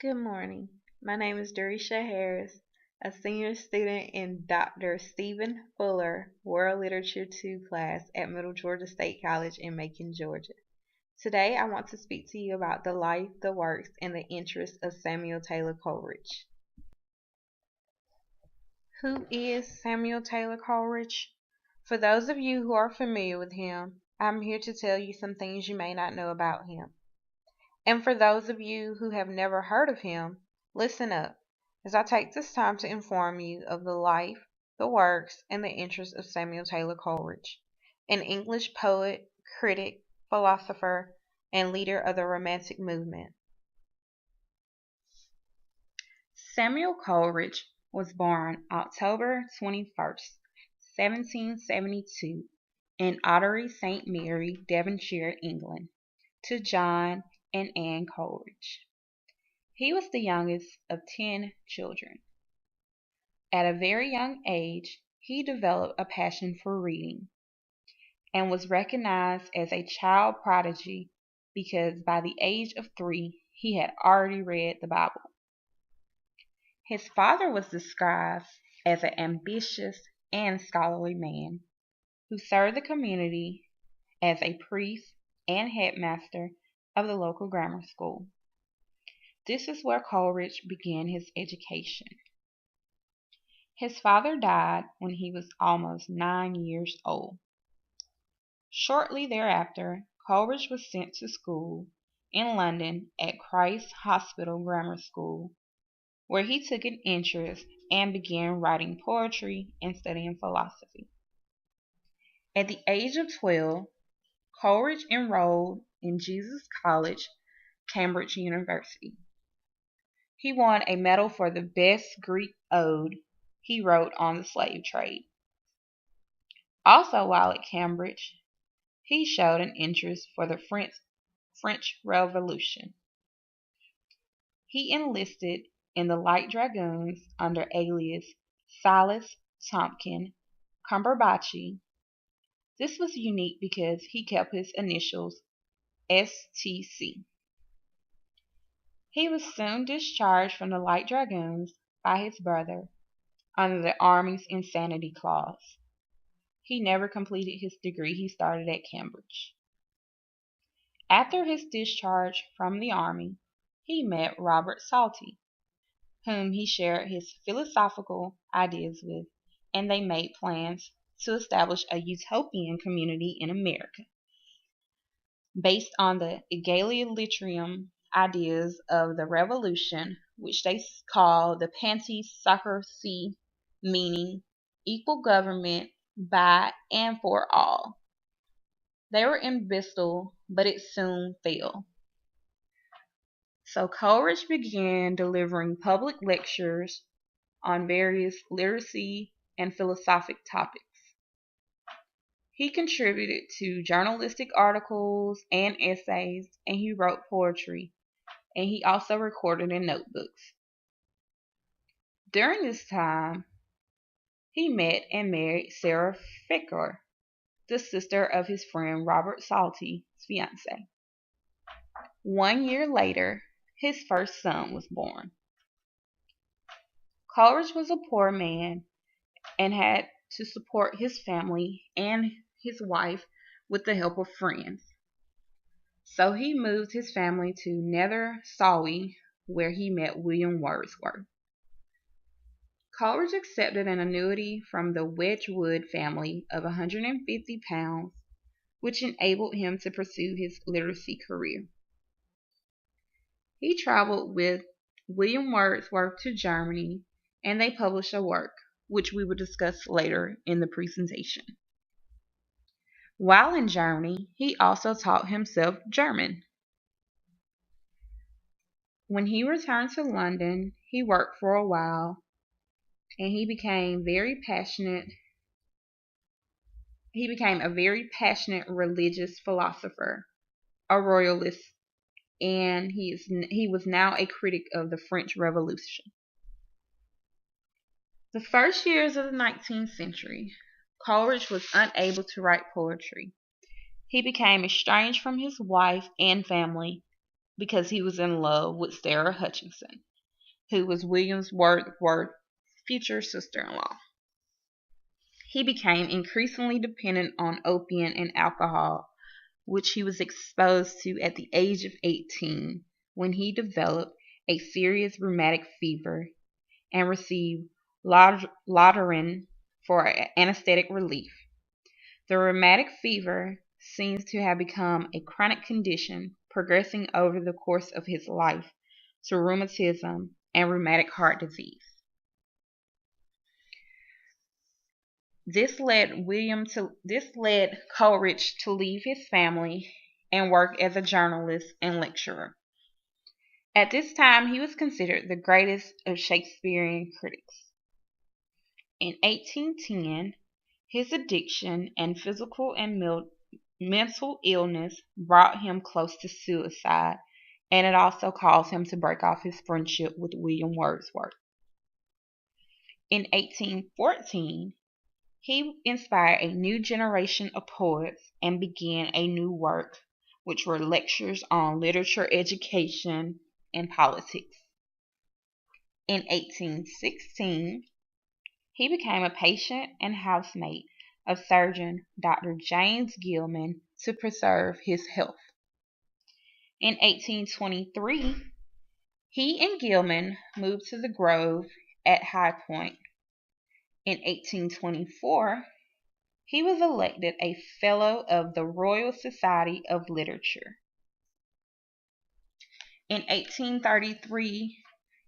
Good morning. My name is Durisha Harris, a senior student in Dr. Stephen Fuller World Literature 2 class at Middle Georgia State College in Macon, Georgia. Today I want to speak to you about the life, the works, and the interests of Samuel Taylor Coleridge. Who is Samuel Taylor Coleridge? For those of you who are familiar with him, I'm here to tell you some things you may not know about him. And for those of you who have never heard of him, listen up as I take this time to inform you of the life, the works, and the interests of Samuel Taylor Coleridge, an English poet, critic, philosopher, and leader of the Romantic movement. Samuel Coleridge was born October 21st, 1772, in Ottery St. Mary, Devonshire, England, to John and Anne Coleridge. He was the youngest of 10 children. At a very young age, he developed a passion for reading and was recognized as a child prodigy because by the age of 3 he had already read the Bible. His father was described as an ambitious and scholarly man who served the community as a priest and headmaster of the local grammar school. This is where Coleridge began his education. His father died when he was almost 9 years old. Shortly thereafter, Coleridge was sent to school in London at Christ's Hospital Grammar School, where he took an interest and began writing poetry and studying philosophy. At the age of 12, Coleridge enrolled in Jesus College, Cambridge University. He won a medal for the best Greek ode he wrote on the slave trade. Also, while at Cambridge, he showed an interest for the French Revolution. He enlisted in the Light Dragoons under alias Silas Tompkin Cumberbatchy. This was unique because he kept his initials STC. He was soon discharged from the Light Dragoons by his brother under the Army's insanity clause. He never completed his degree he started at Cambridge. After his discharge from the Army, he met Robert Salty, whom he shared his philosophical ideas with, and they made plans to establish a utopian community in America, based on the egalitarian ideas of the Revolution, which they call the Panti-Socracy, meaning equal government by and for all. They were in Bristol, but it soon fell. So Coleridge began delivering public lectures on various literacy and philosophic topics. He contributed to journalistic articles and essays, and he wrote poetry, and he also recorded in notebooks. During this time, he met and married Sarah Ficker, the sister of his friend Robert Salty's fiancée. 1 year later, his first son was born. Coleridge was a poor man and had to support his family and his wife with the help of friends. So he moved his family to Nether Sawy, where he met William Wordsworth. Coleridge accepted an annuity from the Wedgwood family of £150, which enabled him to pursue his literacy career. He traveled with William Wordsworth to Germany, and they published a work, which we will discuss later in the presentation. While in Germany, he also taught himself German. When he returned to London, he worked for a while, and he became a very passionate religious philosopher, a royalist, and he was now a critic of the French Revolution. The first years of the 19th century, Coleridge was unable to write poetry. He became estranged from his wife and family, because he was in love with Sarah Hutchinson, who was William's Wordsworth's future sister-in-law. He became increasingly dependent on opium and alcohol, which he was exposed to at the age of 18 when he developed a serious rheumatic fever and received Lauderdale for anesthetic relief. The rheumatic fever seems to have become a chronic condition, progressing over the course of his life to rheumatism and rheumatic heart disease. This led Coleridge to leave his family and work as a journalist and lecturer. At this time, he was considered the greatest of Shakespearean critics. In 1810, his addiction and physical and mental illness brought him close to suicide, and it also caused him to break off his friendship with William Wordsworth. In 1814, he inspired a new generation of poets and began a new work, which were lectures on literature, education, and politics. In 1816, he became a patient and housemate of surgeon Dr. James Gilman to preserve his health. In 1823, he and Gilman moved to the Grove at High Point. In 1824, he was elected a Fellow of the Royal Society of Literature. In 1833,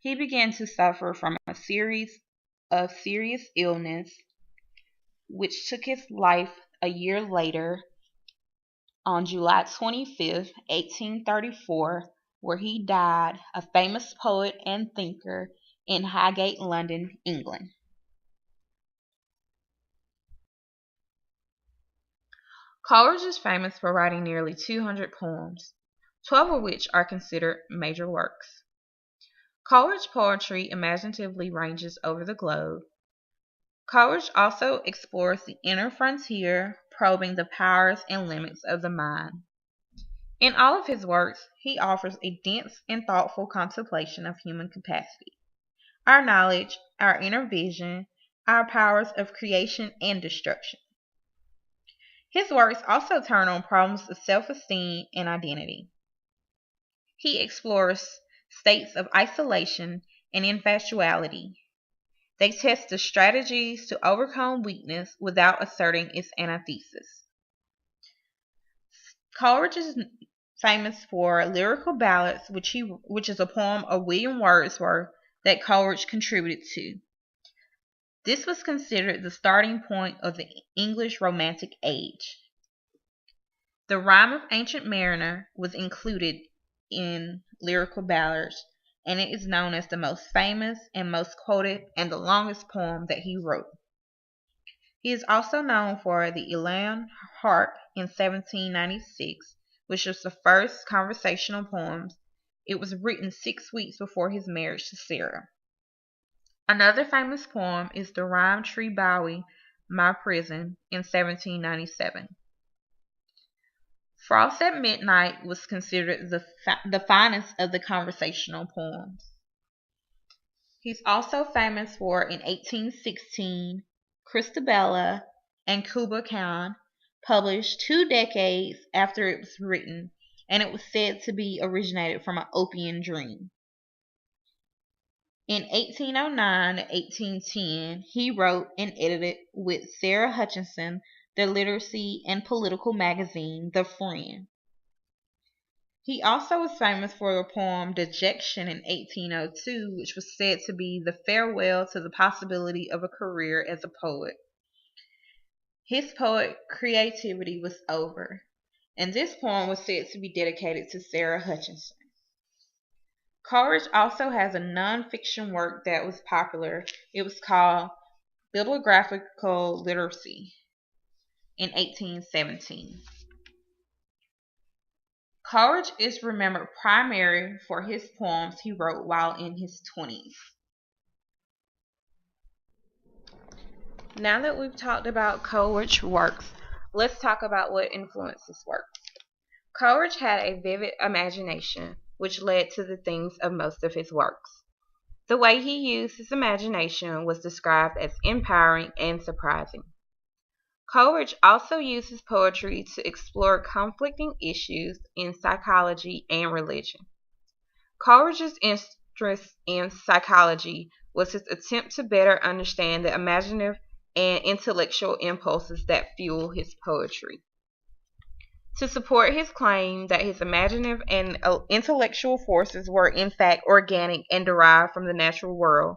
he began to suffer from a series of serious illness, which took his life a year later on July 25, 1834, where he died, a famous poet and thinker, in Highgate, London, England. Coleridge is famous for writing nearly 200 poems, 12 of which are considered major works. Coleridge's poetry imaginatively ranges over the globe. Coleridge also explores the inner frontier, probing the powers and limits of the mind. In all of his works, he offers a dense and thoughtful contemplation of human capacity, our knowledge, our inner vision, our powers of creation and destruction. His works also turn on problems of self-esteem and identity. He explores states of isolation and infatuality. They test the strategies to overcome weakness without asserting its antithesis. Coleridge is famous for Lyrical Ballads, which is a poem of William Wordsworth that Coleridge contributed to. This was considered the starting point of the English Romantic Age. The Rime of Ancient Mariner was included in Lyrical Ballads, and it is known as the most famous and most quoted and the longest poem that he wrote. He is also known for the Elan Harp in 1796, which was the first conversational poem. It was written 6 weeks before his marriage to Sarah. Another famous poem is the Rhyme Tree Bowie, My Prison, in 1797. Frost at Midnight was considered the finest of the conversational poems. He's also famous for, in 1816, Christabella and Kubla Khan, published 2 decades after it was written, and it was said to be originated from an opium dream. In 1809 to 1810, he wrote and edited with Sarah Hutchinson the literacy and political magazine, The Friend. He also was famous for the poem Dejection in 1802, which was said to be the farewell to the possibility of a career as a poet. His poet creativity was over, and this poem was said to be dedicated to Sarah Hutchinson. Coleridge also has a non-fiction work that was popular. It was called Bibliographical Literacy in 1817. Coleridge is remembered primarily for his poems he wrote while in his 20s. Now that we've talked about Coleridge's works, let's talk about what influenced his work. Coleridge had a vivid imagination, which led to the themes of most of his works. The way he used his imagination was described as empowering and surprising. Coleridge also uses poetry to explore conflicting issues in psychology and religion. Coleridge's interest in psychology was his attempt to better understand the imaginative and intellectual impulses that fuel his poetry. To support his claim that his imaginative and intellectual forces were in fact organic and derived from the natural world,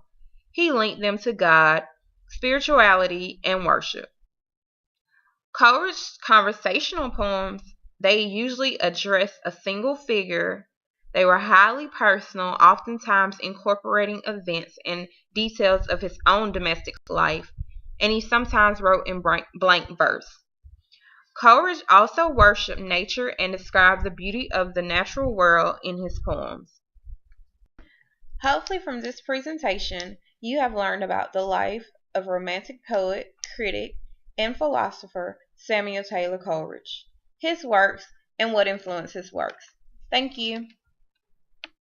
he linked them to God, spirituality, and worship. Coleridge's conversational poems, they usually address a single figure. They were highly personal, oftentimes incorporating events and details of his own domestic life, and he sometimes wrote in blank verse. Coleridge also worshiped nature and described the beauty of the natural world in his poems. Hopefully from this presentation, you have learned about the life of Romantic poet, critic, and philosopher Samuel Taylor Coleridge, his works, and what influenced his works. Thank you.